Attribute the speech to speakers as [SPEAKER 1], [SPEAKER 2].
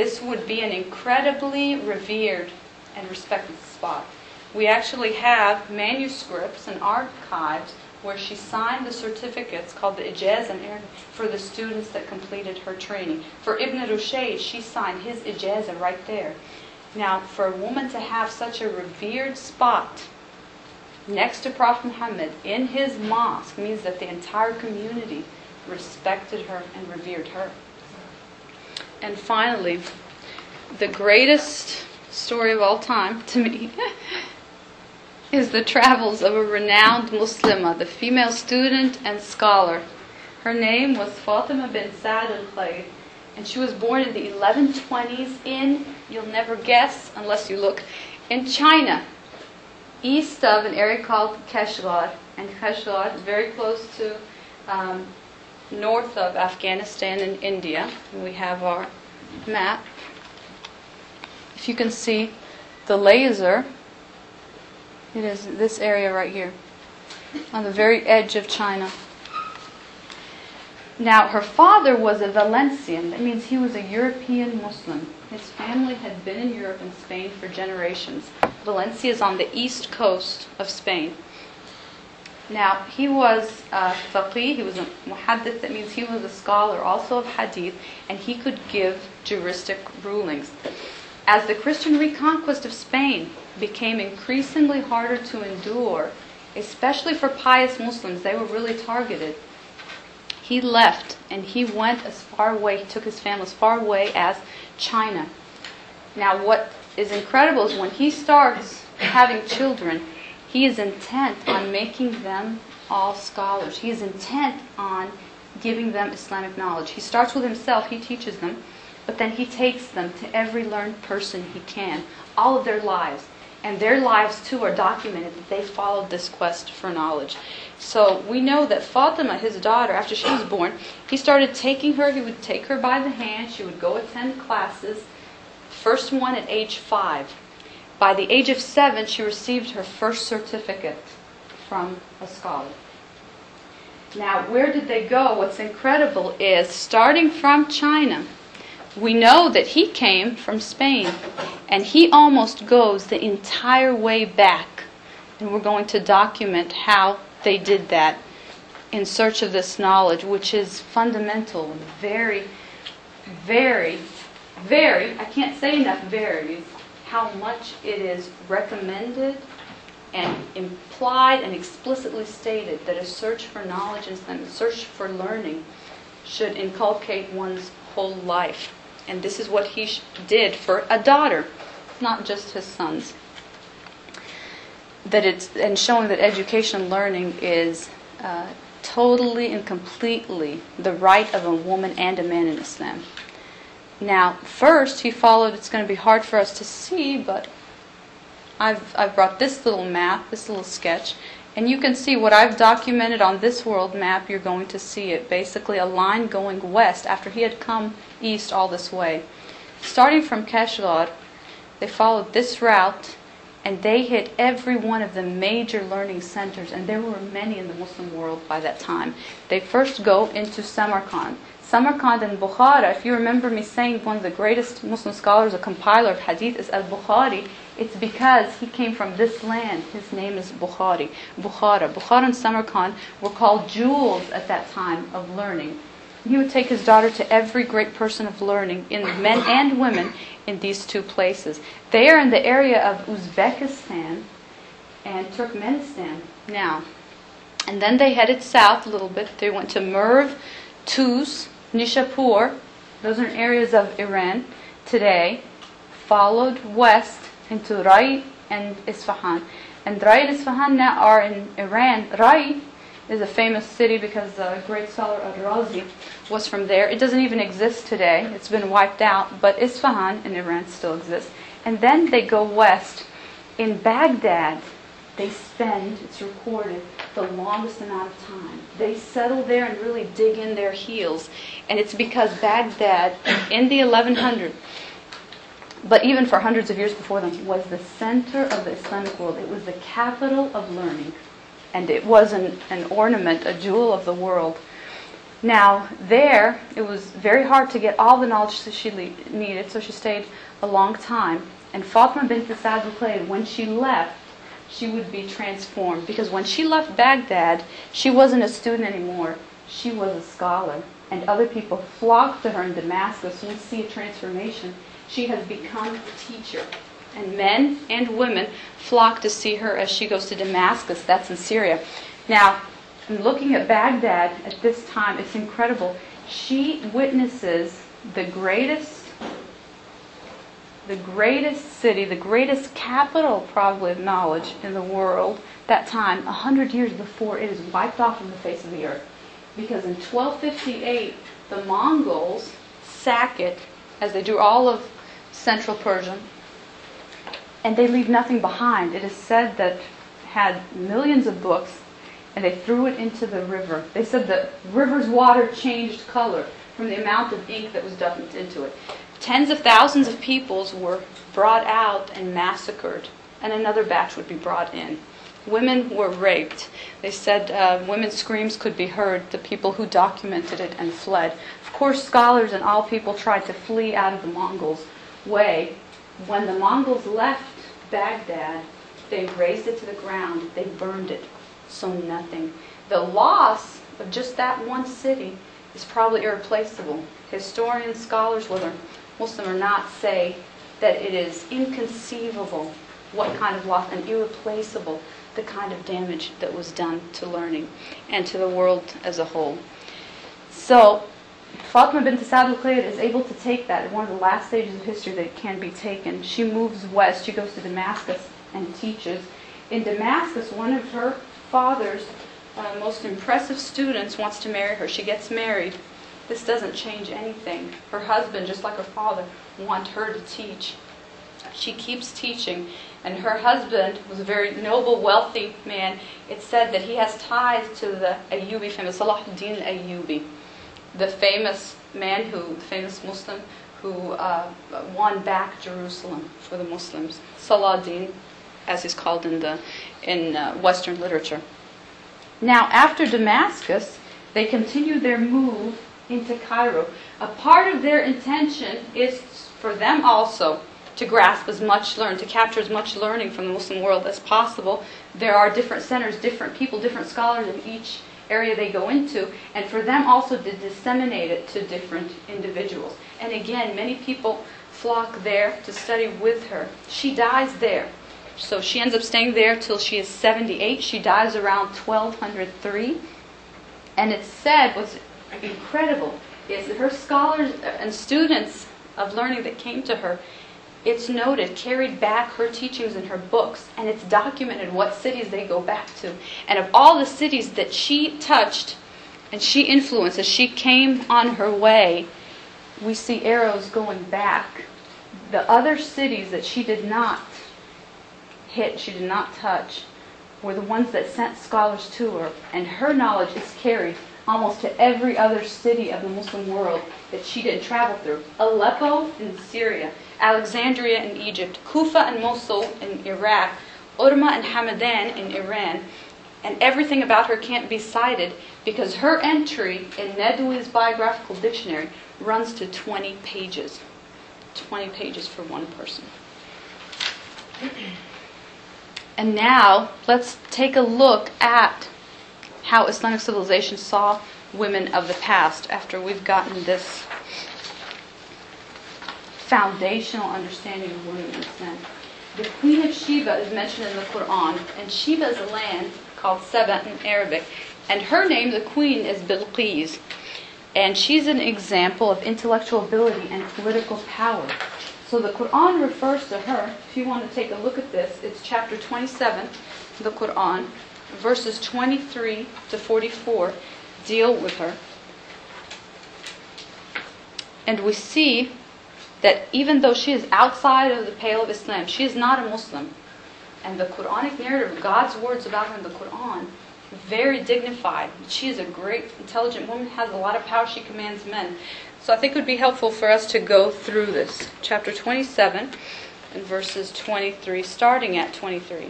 [SPEAKER 1] this would be an incredibly revered and respected spot. We actually have manuscripts and archives where she signed the certificates called the Ijaz in Arabic for the students that completed her training. For Ibn Rushayd, she signed his Ijazah right there. Now, for a woman to have such a revered spot next to Prophet Muhammad in his mosque means that the entire community respected her and revered her. And finally, the greatest story of all time to me is the travels of a renowned Muslimah, the female student and scholar. Her name was Fatima bin Sa'd al-Khayr, and she was born in the 1120s in, you'll never guess unless you look, in China, east of an area called Kashgar. And Kashgar is very close to north of Afghanistan and India. And we have our map. If you can see the laser, it is this area right here, on the very edge of China. Now, her father was a Valencian. That means he was a European Muslim. His family had been in Europe and Spain for generations. Valencia is on the east coast of Spain. Now, he was a faqih, he was a muhaddith, that means he was a scholar also of hadith, and he could give juristic rulings. As the Christian reconquest of Spain became increasingly harder to endure, especially for pious Muslims, they were really targeted. He left and he went as far away, he took his family as far away as China. Now, what is incredible is when he starts having children, he is intent on making them all scholars. He is intent on giving them Islamic knowledge. He starts with himself, he teaches them, but then he takes them to every learned person he can, all of their lives. And their lives too are documented that they followed this quest for knowledge. So we know that Fatima, his daughter, after she was born, he started taking her, he would take her by the hand, she would go attend classes, first one at age 5. By the age of 7, she received her first certificate from a scholar. Now, where did they go? What's incredible is, starting from China, we know that he came from Spain, and he almost goes the entire way back. And we're going to document how they did that in search of this knowledge, which is fundamental, very, very, very, I can't say enough varies, how much it is recommended and implied and explicitly stated that a search for knowledge and a search for learning should inculcate one's whole life. And this is what he did for a daughter, not just his sons. And showing that education and learning is totally and completely the right of a woman and a man in Islam. Now, first he followed, it's going to be hard for us to see, but I've brought this little map, this little sketch, and you can see what I've documented on this world map. You're going to see it. Basically a line going west after he had come east all this way. Starting from Kashgar, they followed this route and they hit every one of the major learning centers, and there were many in the Muslim world by that time. They first go into Samarkand. Samarkand and Bukhara, if you remember me saying one of the greatest Muslim scholars, a compiler of hadith, is al-Bukhari, it's because he came from this land. His name is Bukhari. Bukhara and Samarkand were called jewels at that time of learning. He would take his daughter to every great person of learning, in men and women, in these two places. They are in the area of Uzbekistan and Turkmenistan now. And then they headed south a little bit. They went to Merv, Tuz, Nishapur. Those are areas of Iran today. Followed west into Rai and Isfahan. And Rai and Isfahan now are in Iran. Rai is a famous city because the great scholar Al-Razi was from there. It doesn't even exist today. It's been wiped out. But Isfahan in Iran still exists. And then they go west. In Baghdad, they spend, it's recorded, the longest amount of time. They settle there and really dig in their heels. And it's because Baghdad, in the 1100s, but even for hundreds of years before them, was the center of the Islamic world. It was the capital of learning. And it was an ornament, a jewel of the world. Now, there, it was very hard to get all the knowledge that she needed, so she stayed a long time. And Fatima bint Sa'd al-Kulayd, when she left, she would be transformed. Because when she left Baghdad, she wasn't a student anymore. She was a scholar. And other people flocked to her in Damascus. We see a transformation. She has become a teacher. And men and women flock to see her as she goes to Damascus. That's in Syria. Now, looking at Baghdad at this time, it's incredible. She witnesses the greatest city, the greatest capital probably of knowledge in the world that time, 100 years before it is wiped off from the face of the earth. Because in 1258, the Mongols sack it, as they do all of Central Persia, and they leave nothing behind. It is said that it had millions of books, and they threw it into the river. They said the river's water changed color from the amount of ink that was dumped into it. Tens of thousands of peoples were brought out and massacred, and another batch would be brought in. Women were raped. They said women's screams could be heard, the people who documented it and fled. Of course, scholars and all people tried to flee out of the Mongols' way. When the Mongols left Baghdad, they razed it to the ground. They burned it. So nothing. The loss of just that one city is probably irreplaceable. Historians, scholars, whether Muslim or not, say that it is inconceivable what kind of loss, and irreplaceable the kind of damage that was done to learning and to the world as a whole. So Fatima bint Sa'd al-Kulayd is able to take that at one of the last stages of history that it can be taken. She moves west. She goes to Damascus and teaches. In Damascus, one of her father's most impressive students wants to marry her. She gets married. This doesn't change anything. Her husband, just like her father, wants her to teach. She keeps teaching, and her husband was a very noble, wealthy man. It's said that he has ties to the Ayyubi family, Salahuddin al-Ayyubi, the famous man, the famous Muslim who won back Jerusalem for the Muslims. Salahuddin, as he's called in Western literature. Now, after Damascus, they continue their move into Cairo. A part of their intention is for them also to grasp as much learning, to capture as much learning from the Muslim world as possible. There are different centers, different people, different scholars in each area they go into, and for them also to disseminate it to different individuals. And again, many people flock there to study with her. She dies there. So she ends up staying there till she is 78. She dies around 1203. And it's said, what's incredible is that her scholars and students of learning that came to her, it's noted, carried back her teachings in her books, and it's documented what cities they go back to. And of all the cities that she touched and she influenced as she came on her way, we see arrows going back. The other cities that she did not hit, she did not touch, were the ones that sent scholars to her, and her knowledge is carried almost to every other city of the Muslim world that she didn't travel through. Aleppo in Syria, Alexandria in Egypt, Kufa and Mosul in Iraq, Urma and Hamadan in Iran. And everything about her can't be cited because her entry in Nedwi's biographical dictionary runs to 20 pages. 20 pages for one person. And now, let's take a look at how Islamic civilization saw women of the past after we've gotten this foundational understanding of women in Islam. The Queen of Sheba is mentioned in the Quran, and Sheba is a land called Saba in Arabic, and her name, the queen, is Bilqis, and she's an example of intellectual ability and political power. So the Quran refers to her. If you want to take a look at this, it's chapter 27, the Quran, verses 23 to 44 deal with her. And we see that even though she is outside of the pale of Islam, she is not a Muslim. And the Quranic narrative, God's words about her in the Quran, very dignified. She is a great, intelligent woman, has a lot of power, she commands men. So I think it would be helpful for us to go through this. Chapter 27 and verses 23, starting at 23.